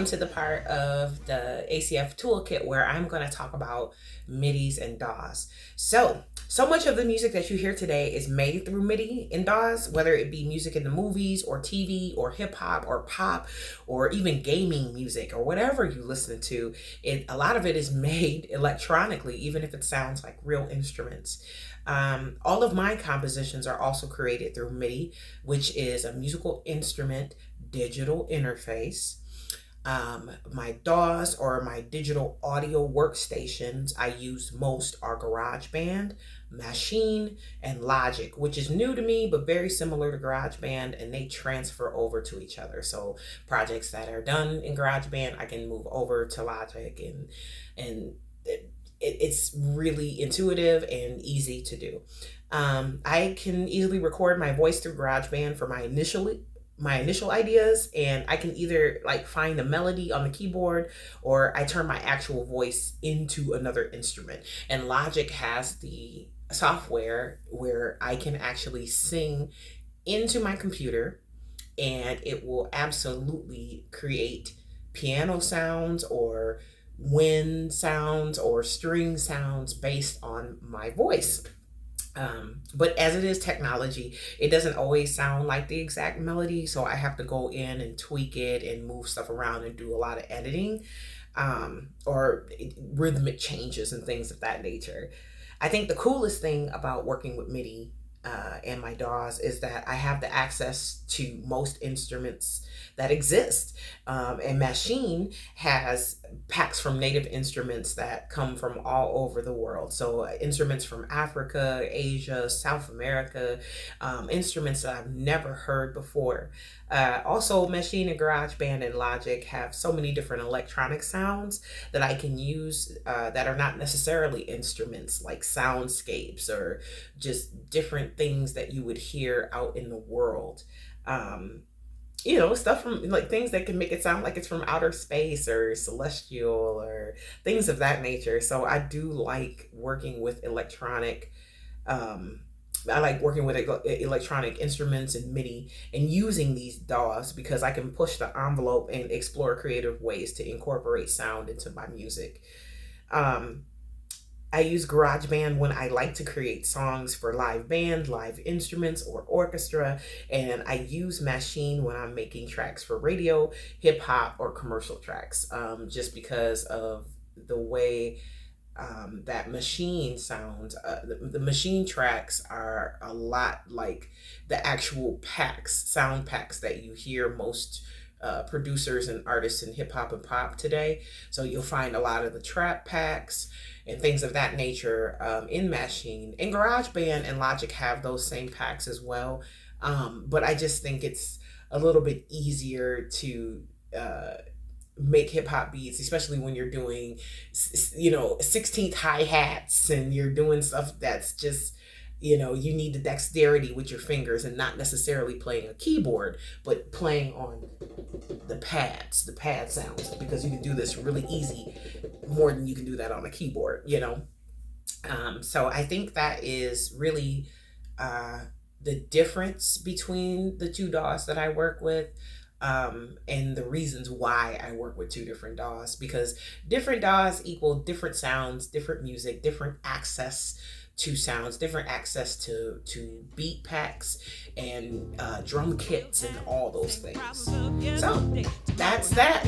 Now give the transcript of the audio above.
come to the part of the ACF toolkit where I'm going to talk about MIDIs and DAWs. So much of the music that you hear today is made through MIDI and DAWs, whether it be music in the movies or TV or hip hop or pop or even gaming music or whatever you listen to. A lot of it is made electronically, even if it sounds like real instruments. All of my compositions are also created through MIDI, which is a musical instrument digital interface. My DAWs, or my digital audio workstations, I use most are GarageBand, Machine, and Logic, which is new to me but very similar to GarageBand, and they transfer over to each other. So projects that are done in GarageBand, I can move over to Logic, and it's really intuitive and easy to do. I can easily record my voice through GarageBand for my initial ideas, and I can either like find the melody on the keyboard, or I turn my actual voice into another instrument. And Logic has the software where I can actually sing into my computer, and it will absolutely create piano sounds or wind sounds or string sounds based on my voice. But as it is technology, it doesn't always sound like the exact melody, so I have to go in and tweak it and move stuff around and do a lot of editing, or rhythmic changes and things of that nature. I think the coolest thing about working with MIDI and my DAWs is that I have the access to most instruments that exist. And Machine has packs from native instruments that come from all over the world. So instruments from Africa, Asia, South America, instruments that I've never heard before. Also, Machine and GarageBand and Logic have so many different electronic sounds that I can use that are not necessarily instruments, like soundscapes or just different things that you would hear out in the world. Stuff from like things that can make it sound like it's from outer space or celestial or things of that nature. So I do like working with electronic. I like working with electronic instruments and MIDI and using these DAWs because I can push the envelope and explore creative ways to incorporate sound into my music. I use GarageBand when I like to create songs for live band, live instruments, or orchestra, and I use Machine when I'm making tracks for radio, hip hop, or commercial tracks, just because of the way that Machine sounds. The Machine tracks are a lot like the actual sound packs that you hear most producers and artists in hip hop and pop today. So you'll find a lot of the trap packs and things of that nature in Machine. And GarageBand and Logic have those same packs as well. But I just think it's a little bit easier to make hip hop beats, especially when you're doing 16th hi-hats and you're doing stuff that's just, you need the dexterity with your fingers and not necessarily playing a keyboard, but playing on the pad sounds, because you can do this really easy, more than you can do that on a keyboard, So I think that is really the difference between the two DAWs that I work with. And the reasons why I work with two different DAWs, because different DAWs equal different sounds, different music, different access to sounds, different access to beat packs and drum kits and all those things. So that's that.